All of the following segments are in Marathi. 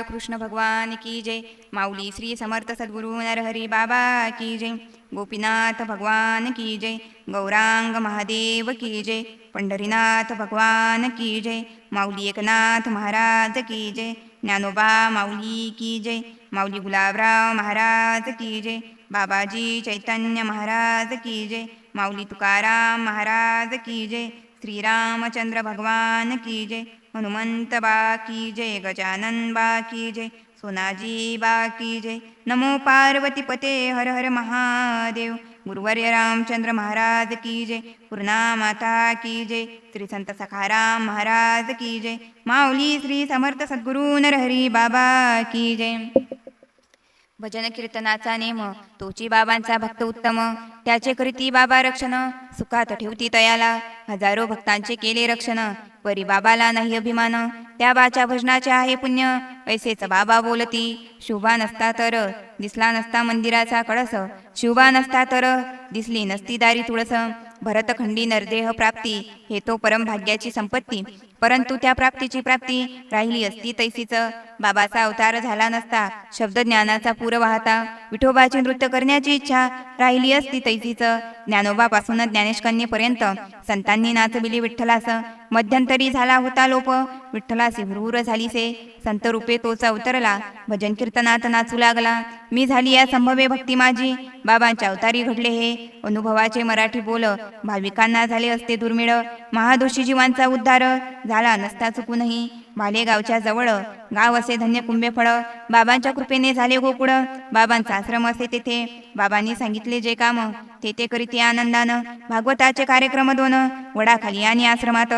कृष्ण भगवान की जय. माऊली श्री समर्थ सद्गुरु नरहरी बाबा की जय. गोपीनाथ भगवान की जय. गौरांग महादेव की जय. पंढरीनाथ भगवान की जय. माऊली एकनाथ महाराज की जय. ज्ञानोबा माऊली की जय. माऊली गुलाबराव महाराज की जय. बाबाजी चैतन्य महाराज की जय. माऊली तुकाराम महाराज की जय. श्रीरामचंद्र भगवान की जय. हनुमंत बा की जय. गजानन बा की जय. सोनाजी बा की जय. नमो पार्वती पते हर हर महादेव. गुरुवर्य रामचंद्र महाराज की जय. पूर्णा माता की जय. श्री संत सखाराम महाराज की जय. माऊली श्री समर्थ सद्गुरु नरहरी बाबा की जय. भजन कीर्तनाचा नेम तोची बाबांचा भक्त उत्तम. त्याचे करीती बाबा रक्षण. सुखात ठेवती तयाला. हजारो भक्तांचे केले रक्षण. परी बाबाला नाही अभिमान. त्या बाच्या भजनाचे आहे पुण्य. ऐसेच बाबा बोलती. शुभा नसता तर दिसला नसता मंदिराचा कळस. शुभा नसता तर दिसली नसती दारी तुळस. भरतखंडी नरदेह प्राप्ती हे तो परमभाग्याची संपत्ती. परंतु त्या प्राप्तीची प्राप्ती राहिली असती तैसीच. बाबाचा अवतार झाला नसता शब्द ज्ञानाचा पूर वाहता. विठोबाचे नृत्य करण्याची इच्छा राहिली असती तैसीच. ज्ञानोबापासून ज्ञानेशकन्येपर्यंत संतांनी नाचविली विठ्ठलास. मध्यंतरी झाला होता लोप. विठ्ठलासी हुरहुर झालीसे. संत रूपे तोच अवतरला. भजन कीर्तनात नाचू लागला. मी झाली या संभवे भक्ती माझी. बाबांच्या अवतारी घडले हे अनुभवाचे मराठी बोल. भाविकांना झाले असते दुर्मिळ. महादोषी जीवांचा उद्धार झाला नसता चुकूनही. भालेगावच्या जवळ गाव असे धन्य कुंभेफळ. बाबांच्या कृपेने झाले गोकुळ. बाबांचा आश्रम असे तेथे. बाबांनी सांगितले जे काम ते करीत आनंदानं. भागवताचे कार्यक्रम 2 वडाखाली आणि आश्रमात.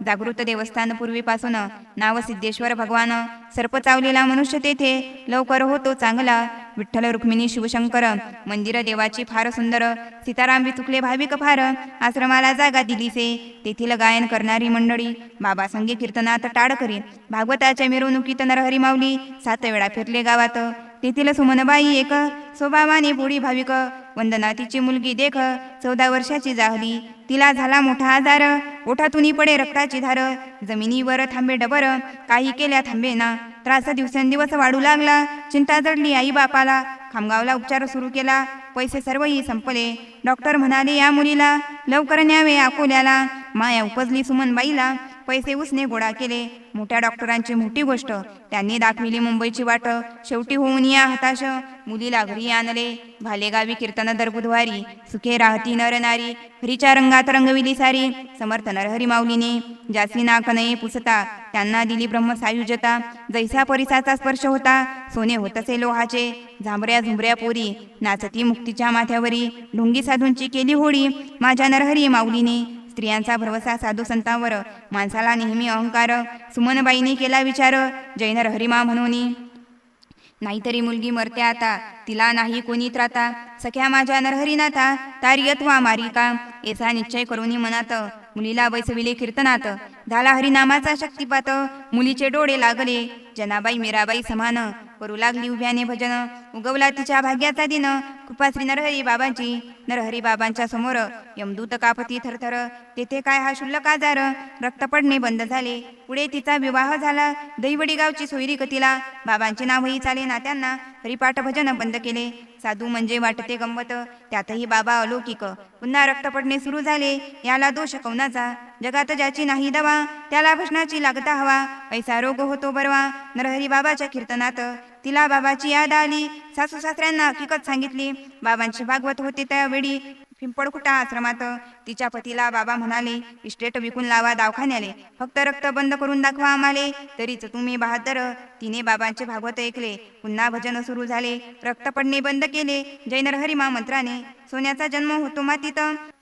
जागृत देवस्थान पूर्वीपासून. नाव सिद्धेश्वर भगवान. सर्प चावलेला मनुष्य तेथे लवकर होतो चांगला. विठ्ठल रुक्मिणी शिवशंकर मंदिर देवाची फार सुंदर. सीताराम विचुकले भाविक फार. आश्रमाला जागा दिलीसे. तेथील गायन करणारी मंडळी बाबा संगे कीर्तनात टाळ करी. भागवताच्या मिरवणुकीत नरहरी माऊली 7 वेळा फिरले गावात. तेथील सुमनबाई एक स्वभावाने भोळी भाविक. वंदना तिची मुलगी देख 14 वर्षाची झाली. तिला झाला मोठा आजार. ओठातून पडे रक्ताची धार. जमिनीवर थांबे डबर. काही केल्या थांबे ना. त्रास दिवसेंदिवस वाढू लागला. चिंता जडली आई बापाला. खामगावला उपचार सुरू केला. पैसे सर्वही संपले. डॉक्टर म्हणाले या मुलीला लवकर न्यावे अकोल्याला. माया उपजली सुमनबाईला. पैसे उसने गोळा केले. मोठ्या डॉक्टरांची मोठी गोष्ट. त्यांनी दाखविली मुंबईची वाट. शेवटी होऊन या हताश मुलीला घरी आणले. भालेगावी कीर्तन दर बुधवारी. सुखे राहती नर नारी. हरीच्या रंगात रंगविली सारी. समर्थ नरहरी माऊलीने जासी नाक नये पुसता. त्यांना दिली ब्रह्मसायुज्यता. जैसा परिसाचा स्पर्श होता सोने होतसे लोहाचे. झांबऱ्या झुंबऱ्या पोरी नाचती मुक्तीच्या माथ्यावरी. ढोंगी साधूंची केली होळी माझ्या नरहरी माऊलीने. स्त्रियांचा भरवसा साधू संतांवर. माणसाला नेहमी अहंकार. सुमनबाईने केला विचार जय नरहरिमा म्हणून. नाहीतरी मुलगी मरते आता. तिला नाही कोणी त्राता. सख्या माझ्या नरहरीनाथा तारियत्वा मारिका. ऐसा निश्चय करूनी मनात. मुलीला बैसविले कीर्तनात. झाला हरिनामाचा शक्तिपात. मुलीचे डोळे लागले जनाबाई मीराबाई समान. करू लागली उभ्याने भजन. उगवला तिच्या भाग्याचा दिन. कृपा श्री नरहरी बाबांची. नरहरी बाबांच्या समोर यमदूत कापती थरथर. तेथे काय हा शुल्लक आजार. रक्त पडणे बंद झाले. पुढे तिचा विवाह झाला. दैवडी गावची सोयरी कतीला. बाबांचे नावही चाले ना त्यांना. हरिपाठ भजन बंद केले. साधू म्हणजे वाटते गंमत. त्यातही बाबा अलौकिक. पुन्हा रक्त पडणे सुरू झाले. याला दोष कौनाचा. जगात ज्याची नाही दवा त्याला भजनाची लागता हवा. ऐसा रोग होतो बरवा. नरहरी बाबाच्या कीर्तनात तिला बाबाची याद आली. सासू सासऱ्यांना हकीकत सांगितली. बाबांचे भागवत होते त्यावेळी पिंपळखुटा आश्रमात. तिच्या पतीला बाबा म्हणाले इस्टेट विकून लावा दवाखान्याले. फक्त रक्त बंद करून दाखवा आम्हाले. तरीच तुम्ही बहादर. तिने बाबांचे भागवत ऐकले. पुन्हा भजन सुरू झाले. रक्त पडणे बंद केले. जय नरहरिमा मंत्राने. सोन्याचा जन्म होतो मातीत.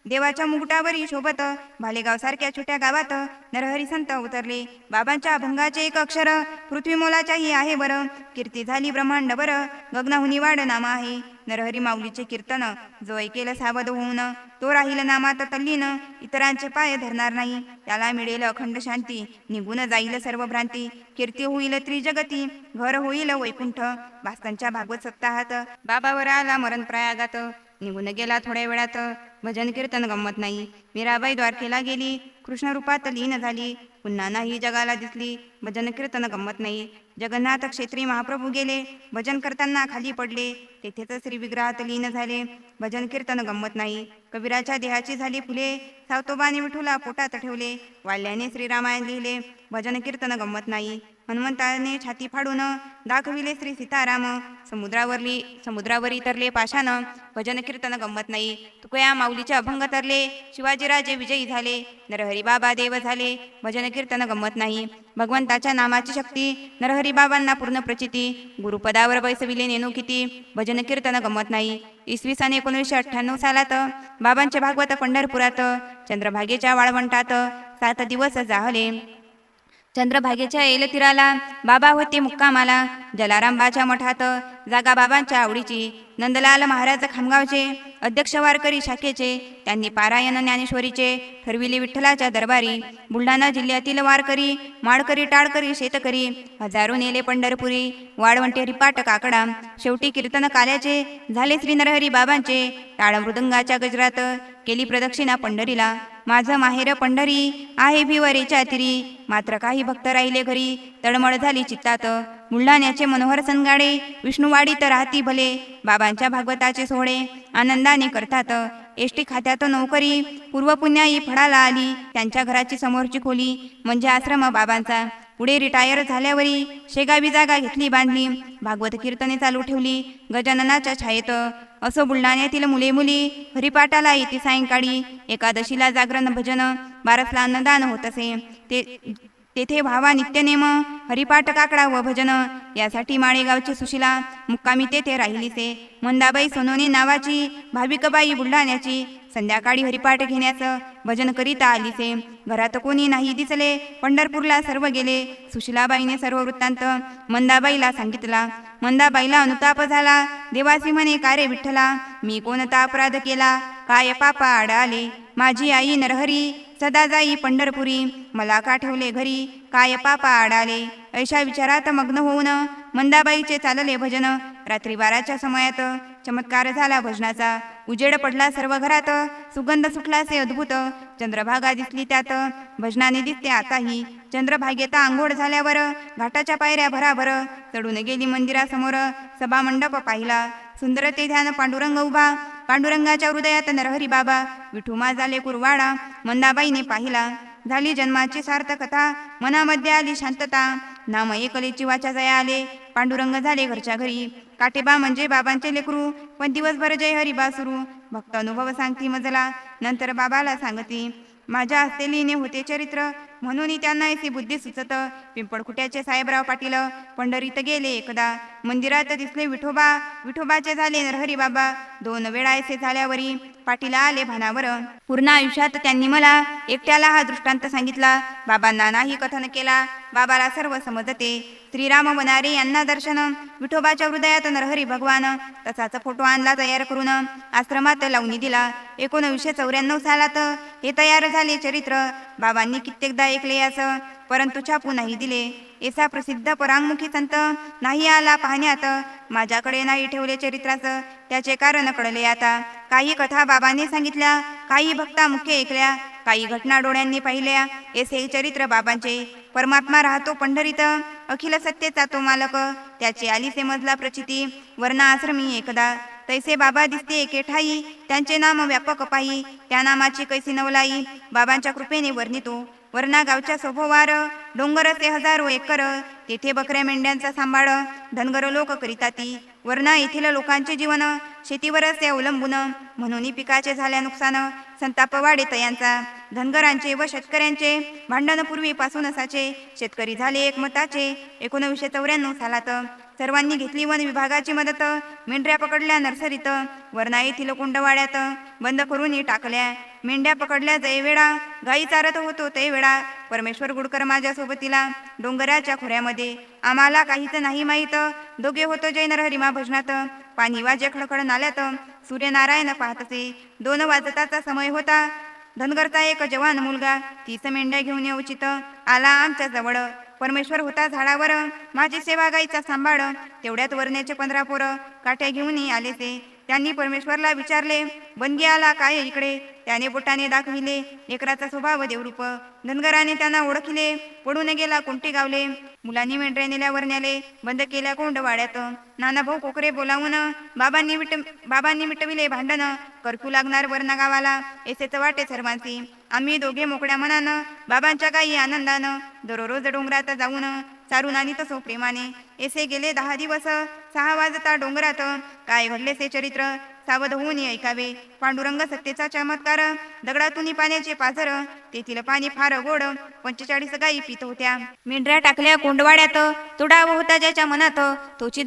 देवाच्या मुकुटावरी शोभत. भालेगाव सारख्या छोट्या गावात नरहरी संत उतरले. बाबांच्या अभंगाचे एक अक्षर पृथ्वी मोलाच्याही आहे बर. कीर्ती झाली ब्रह्मांड बर. गगनाहुनी वाढ नाम आहे. नरहरी माऊलीचे कीर्तन जो ऐकेल सावध होऊन. तो राहील नामात तल्लीन. इतरांचे पाय धरणार नाही. त्याला मिळेल अखंड शांती. निघून जाईल सर्व भ्रांती. कीर्ती होईल त्रिजगती. घर होईल वैकुंठ. भास्तांच्या भागवत सप्ताहात बाबावर आला मरण प्रयागात. निघून गेला थोड्या वेळात. भजन कीर्तन गंमत नाही. मीराबाई द्वारकेला गेली. कृष्ण रूपात लीन झाली. पुन्हा नाही जगाला दिसली. भजन कीर्तन गंमत नाही. जगन्नाथ क्षेत्री महाप्रभू गेले. भजन करताना खाली पडले. तेथेच श्री विग्रहात लीन झाले. भजन कीर्तन गंमत नाही. कबीराच्या देहाची झाली फुले. सावतोबाने विठूला पोटात ठेवले. वाल्याने श्रीरामायण लिहिले. भजन कीर्तन गंमत नाही. हनुमंताने छाती फाडून दाखविले श्री सीताराम. समुद्रावरी तरले पाशान. भजन कीर्तन गंमत नाही. तुकया माऊलीचे अभंग तरले. शिवाजीराजे विजयी झाले. नरहरी बाबा देव झाले. भजन कीर्तन गंमत नाही. भगवंताच्या नामाची शक्ती. नरहरी बाबांना पूर्ण प्रचिती. गुरुपदावर बैसविले नेणू किती. भजन कीर्तन गंमत नाही. इसवी सन 1998 सालात बाबांचे भागवत पंढरपुरात. चंद्रभागेच्या वाळवंटात 7 दिवस जाहले. चंद्रभागेच्या तीराला बाबा होते मुक्कामाला. जलारामबाच्या मठात जागा बाबांच्या आवडीची. नंदलाल महाराज खामगावचे अध्यक्ष वारकरी शाखेचे. त्यांनी पारायण ज्ञानेश्वरीचे ठरविले विठ्ठलाच्या दरबारी. बुलढाणा जिल्ह्यातील वारकरी माळकरी टाळकरी शेतकरी हजारो नेले पंढरपुरी. वाळवंटे हरिपाठ काकडा. शेवटी कीर्तन काल्याचे झाले श्री नरहरी बाबांचे. टाळ मृदंगाच्या गजरात केली प्रदक्षिणा पंढरीला. माझं माहेर पंढरी आहे भिवरेच्या तिरी. मात्र काही भक्त राहिले घरी. तळमळ झाली चित्तात. बुलढाण्याचे मनोहर सनगाडे विष्णुवाडीत राहती भले. बाबांच्या भागवताचे सोहळे आनंदाने करतात. एसटी खात्यात नोकरी पूर्वपुण्याई फळाला आली. त्यांच्या घराची समोरची खोली म्हणजे आश्रम बाबांचा. पुढे रिटायर झाल्यावरी शेगावी जागा घेतली बांधली. भागवत कीर्तने चालू ठेवली गजाननाच्या छायेत. असो बुलढाण्यातील मुले मुली हरिपाठाला येते सायंकाळी. एकादशीला जागरण भजन. बारसला अन्नदान होत असे. तेथे व्हावा नित्यनेम. हरिपाठ काकडा व भजन. यासाठी माळेगावची सुशिला मुक्कामी तेथे राहिलीसे. मंदाबाई सोनोने नावाची भाविकबाई बुलढाण्याची. संध्याकाळी हरिपाठ घेण्यास भजन करीता आलीसे. घरात कोणी नाही दिसले. पंढरपूरला सर्व गेले. सुशिलाबाईने सर्व वृत्तांत मंदाबाईला सांगितला. मंदाबाईला अनुताप झाला. देवासी म्हणे का रे विठ्ठला. मी कोणता अपराध केला. काय पापा आडाले. माझी आई नरहरी सदा जाई पंढरपुरी. मला का ठेवले घरी. काय पापा आडाले. ऐशा विचारात मग्न होऊन मंदाबाईचे चालले भजन. रात्री 12च्या समयात चमत्कार झाला भजनाचा. उजेड पडला सर्व घरात. सुगंध सुटलासे अद्भुत. चंद्रभागा दिसली त्यात. भजनाने दिसते आताही. चंद्रभागेत आंघोळ झाल्यावर घाटाच्या पायऱ्या भराभर चढून गेली मंदिरासमोर. सभा मंडप पाहिला. सुंदर ते ध्यान पांडुरंग उभा. पांडुरंगाच्या हृदयात नरहरी बाबा. विठू माझा लेकुरवाडा मंदाबाईने पाहिला. झाली जन्माची सार्थकता. मनामध्ये आली शांतता. नाम एकलेची वाचा जया आले. पांडुरंग झाले घरच्या घरी. काठेबा म्हणजे बाबांचे लेकरू. पण दिवसभर जय हरिबा सुरू. भक्त अनुभव सांगती मजला. नंतर बाबाला सांगती. माझ्या हस्ते लिहिणे होते चरित्र. म्हणून त्यांना ऐसी बुद्धी सुचत. पिंपळखुट्याचे साहेबराव पाटील पंढरीत गेले एकदा. मंदिरात दिसले विठोबा. विठोबाचे झाले नरहरी बाबा. 2 वेळा ऐसे झाल्यावरी पाटील आले भानावर. पूर्ण आयुष्यात त्यांनी मला एकट्याला हा दृष्टांत सांगितला. बाबांना नाही कथन केला. बाबाला सर्व समजते. श्रीराम वनारे यांना दर्शन. विठोबाच्या हृदयात नरहरी भगवान. तसाच फोटो आणला तयार करून आश्रमात लावणी दिला. 1994 सालात हे तयार झाले चरित्र. बाबांनी कित्येकदा ऐकले यास, परंतु छापू नाही दिले. ऐसा प्रसिद्ध परांगमुखी संत नाही आला पाहण्यात. माझ्याकडे नाही ठेवले चरित्रास, त्याचे कारण कळले आता. काही कथा बाबांनी सांगितल्या, काही भक्ता मुख्य ऐकल्या, काही घटना डोळ्यांनी पाहिल्या. ऐसे चरित्र बाबांचे. परमात्मा राहतो पंढरीत. अखिल सत्तेचा तो मालक. त्याची आलीसे मजला प्रचिती. वर्णा आश्रमी एकदा. तैसे बाबा दिसते एके ठाई. त्यांचे नाम व्यापक पायी. त्या नामाची कैसी नवलाई. बाबांच्या कृपेने वर्णितो. वर्णा गावच्या सोभोवार. डोंगरचे हजारो एकर. तेथे बकऱ्या मेंढ्यांचा सांभाळ धनगर लोक करीताती. वर्णा येथील लोकांचे जीवन शेतीवरच अवलंबून. म्हणून पिकाचे झाल्या नुकसान. संताप वाढे तयांचा. धनगरांचे व शेतकऱ्यांचे भांडण पूर्वीपासून असाचे. शेतकरी झाले एकमताचे. 1994 सालात सर्वांनी घेतली वन विभागाची मदत. मेंढ्या पकडल्या नर्सरीत. वर्णा येथील कुंडवाड्यात बंद करून टाकल्या. मेंढ्या पकडल्या जय वेळा. गाई चारत होतो ते वेळा. परमेश्वर गुडकर माझ्या सोबतीला. डोंगराच्या खोऱ्यामध्ये आम्हाला काहीच नाही माहीत. दोघे होतो जय नरहरिमा भजनात. पाणी वाजे खळखळ नाल्यात. सूर्यनारायण पाहतसे. 2 वाजताचा समय होता. धनगरचा एक जवान मुलगा 30 मेंढ्या घेऊन उचित आला आमच्या जवळ. परमेश्वर होता झाडावर. माझी सेवा गाईचा सांभाळ. तेवढ्यात वरण्याचे 15 पोरं काठ्या घेऊन आलेसे. त्यांनी परमेश्वरला विचारले, बनगी आला काय इकडे, त्याने बोटाने दाखविले लेकराचा स्वभाव देवरूप. धनगराने त्यांना ओळखले, पडून गेला कोणते गावले. मुलांनी मेंढरे नेल्यावर न्याले, बंद केल्या कोंडवाड्यात. नाना भाऊ कोकरे बोलावून बाबांनी मिटविले भांडण. कर्फ्यू लागणार वर्ण गावाला, एसेच वाटे सर्वांची. आम्ही दोघे मोकळ्या मनानं, बाबांच्या काही आनंदानं. दररोज डोंगरात जाऊन सारून आणि तसो प्रेमाने. एसे गेले 10 दिवस, 6 वाजता डोंगरात. काय घडले से चरित्र, सावध होऊन ऐकावे. पांडुरंग सत्तेचा चमत्कार, दगडातून पाण्याचे पाझर. तेथील पाणी फार गोड, 45 गायी पित होत्या. मेंढऱ्या टाकल्या कोंडवाड्यात, तो डाव होता ज्याच्या मनात. तोची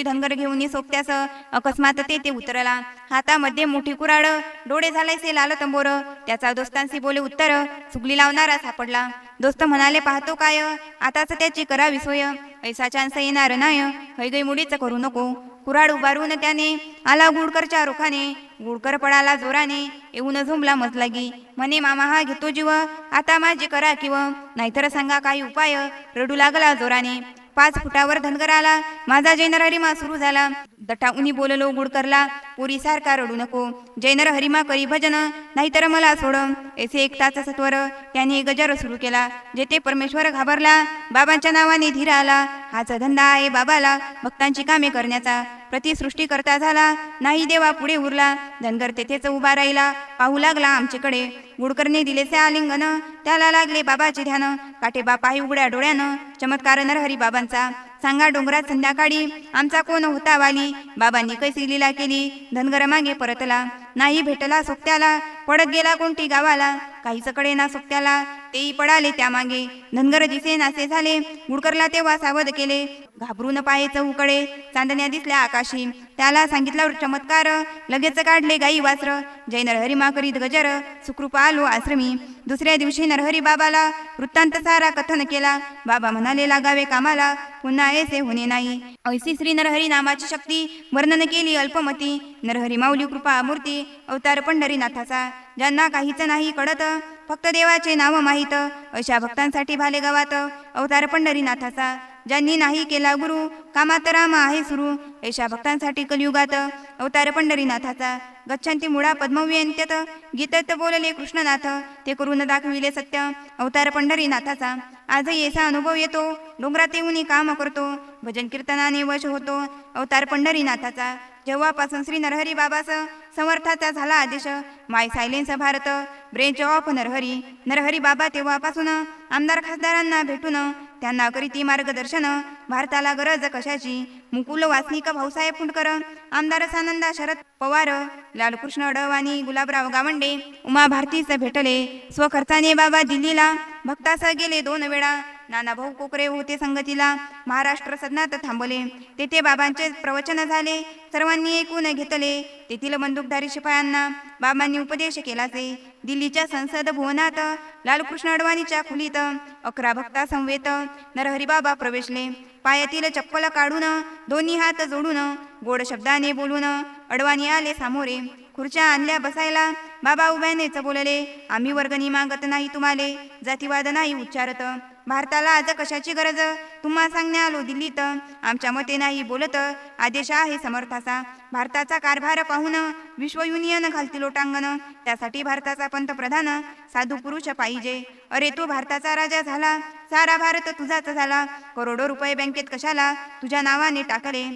धनगर घेऊन सोबत्यास, अकस्मात ते उतरला. हातामध्ये मोठी कुराड, डोळे झालायसे लाल तंबोर. त्याचा दोस्तांशी बोले उत्तर, सुगली लावणारा सापडला. दोस्त म्हणाले पाहतो काय, आताच त्याची करावी सोय. ऐसा चान्स येणार नाही, हैगई मुडीच करू नको. कुऱ्हाड उभारून त्याने आला गुडकरच्या रोखाने. गुडकर पडाला जोराने, येऊन झोंबला मजलागी. म्हणे मामा हा घेतो जीव, आता माझी करा किव. नाहीतर सांगा काही उपाय, रडू लागला जोराने. 5 फुटावर धनगर आला, माझा जैनर हरिमा सुरू झाला. दटाउनी बोललो गुडकरला, पोरी सारखा रडू नको. जैनर हरिमा करी भजन, नाहीतर मला सोड. ऐसे 1 तास सत्वर त्याने गजर सुरू केला. जेथे परमेश्वर घाबरला, बाबांच्या नावाने धीर आला. हाच धंदा आहे बाबाला, भक्तांची कामे करण्याचा. प्रतिसृष्टी करता झाला, नाही देवा पुढे उरला. धनगर तेथेच उभा राहिला, पाहू लागला आमच्याकडे. गुडकरने दिलेसे आलिंगन, त्याला लागले बाबाचे ध्यान. काटे बाप आहे उघड्या डोळ्यानं, चमत्कार नरहरी बाबांचा. सांगा डोंगरात संध्याकाळी, आमचा कोण होता वाली. बाबांनी कैसी लीला केली, धनगर मागे परतला. नाही भेटला सोबत्याला, पडत गेला कोणती गावाला. काहीच कडे ना सोबत्याला, तेही पडाले त्यामागे. धनगर दिसे नासे झाले, गुडकरला तेव्हा सावध केले. घाबरून पाये चहूकडे, चांदण्या दिसल्या आकाशी. त्याला सांगितलं चमत्कार, लगेच काढले गाई वासर. जय नरहरी मा करीत गजर, सुखरूप आलो आश्रमी. दुसऱ्या दिवशी नरहरी बाबाला वृत्तांत सारा कथन केला. बाबा म्हणाले लागावे कामाला, पुन्हा ऐसे होणे नाही. ऐसी श्री नरहरी नामाची शक्ती वर्णन केली अल्पमती. नरहरी माऊली कृपा मूर्ती, अवतार पंढरीनाथाचा. ज्यांना काहीच नाही कळत, फक्त देवाचे नाव माहीत, अशा भक्तांसाठी भाले गावात अवतार पंढरीनाथाचा. ज्यांनी नाही केला गुरु, कामात राम आहे सुरू. ऐशा भक्तांसाठी कलियुगात अवतार पंढरीनाथाचा. गच्छन्ति मुळा पद्मव्यंत्यत, गीतेत बोलले कृष्णनाथ. ते करून दाखविले सत्य, अवतार पंढरीनाथाचा. आजही ऐसा अनुभव येतो, डोंगरात येऊन काम करतो. भजन कीर्तनाने वश होतो, अवतार पंढरीनाथाचा. जेव्हापासून श्री नरहरी बाबास समर्थाचा झाला आदेश, माय सायलेन्स भारत, ब्रेंच ऑफ नरहरी. नरहरी बाबा तेव्हापासून आमदार खासदारांना भेटून त्यांना करीती मार्गदर्शन. भारताला गरज कशाची, मुकुल वासनिक भाऊसाहेब फुंडकर, आमदार सानंदा शरद पवार, लालकृष्ण अडवाणी, गुलाबराव गावंडे, उमा भारतीस भेटले. स्वखर्चाने बाबा दिल्लीला भक्तास गेले 2 वेळा. नाना भाऊ कोकरे होते संगतीला, महाराष्ट्र सदनात थांबले. तेथे बाबांचे प्रवचन झाले, सर्वांनी ऐकून घेतले. तेथील बंदूकधारी शिपायांना बाबांनी उपदेश केलाचे. दिल्लीच्या संसद भवनात लालकृष्ण अडवाणीच्या खोलीत 11 भक्ता समवेत नरहरी बाबा प्रवेशले. पायातील चप्पल काढून, दोन्ही हात जोडून, गोड शब्दाने बोलून अडवाणी आले सामोरे. खुर्च्या आणल्या बसायला, बाबा उभ्यानेच बोलले. आम्ही वर्गणी मागत नाही तुम्हाले, जातीवाद नाही उच्चारत. भारताला आज कशाची गरज, तुम्हा सांगण्या आलो दिल्लीत. आमच्या मते नाही बोलत, आदेश आहे समर्थाचा. भारताचा कारभार पाहून विश्व युनियन घालती लोटांगण. त्यासाठी भारताचा पंतप्रधान साधू पुरुष पाहिजे. अरे तू भारताचा राजा झाला, सारा भारत तुझाच झाला. करोडो रुपये बँकेत कशाला तुझ्या नावाने टाकले.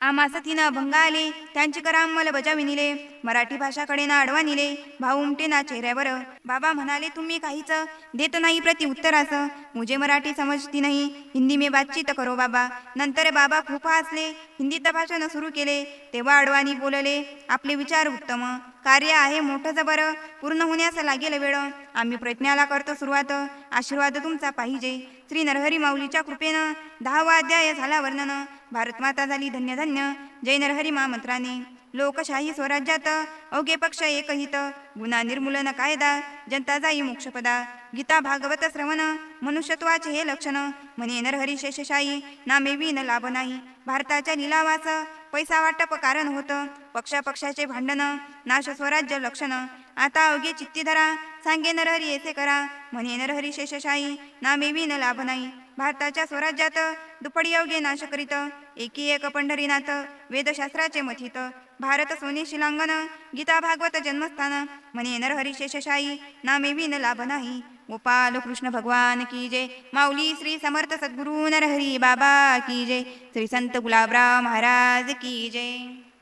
आम्हास तिनं भंग आले, त्यांची करा अंमलबजावणीले. मराठी भाषाकडे ना अडवाणीले, भाऊ उमटे ना चेहऱ्यावर. बाबा म्हणाले तुम्ही काहीच देत नाही प्रति उत्तरास. मुझे मराठी समजती नाही, हिंदी में बातचीत करो बाबा. नंतर बाबा खूप हसले, हिंदीत भाषण सुरू केले. तेव्हा अडवाणी बोलले, आपले विचार उत्तम, कार्य आहे मोठं जबर, पूर्ण होण्यास लागेल वेळ. आम्ही प्रयत्नाला करतो सुरुवात, आशीर्वाद तुमचा पाहिजे. श्री नरहरी माऊलीच्या कृपेनं 10वा अध्याय झाला वर्णन. भारत माता झाली धन्य धन्य, जय नरहरी मा मंत्राने. लोकशाही स्वराज्यात अवघे पक्ष एकहित, गुन्हा निर्मूलन कायदा, जनता जाई मोक्षपदा. गीता भागवत श्रवण, मनुष्यत्वाचे हे लक्षण. म्हणे नरहरी शेषशाही, नामे विन लाभ नाही. भारताच्या लिलावास पैसा वाटप कारण होतं, पक्षाचे भांडण, नाश स्वराज्य लक्षण. आता अवघे चित्ती धरा, सांगे नरहरी येथे करा. म्हणे नरहरी शेषशाही, नामे विन लाभ नाही. भारताच्या स्वराज्यात दुपडी अवघे नाश करीत एकी एक पंढरीनाथ वेदशास्त्राचे मथित भारत सोने शिलांगण गीता भागवत जन्मस्थान म्हणे नरहरी शेषशाही नामे विन लाभ नाही. गोपाल कृष्ण भगवान की जय. माऊली श्री समर्थ सद्गुरु नरहरी बाबा की जय. श्री संत गुलाबराव महाराज की जय.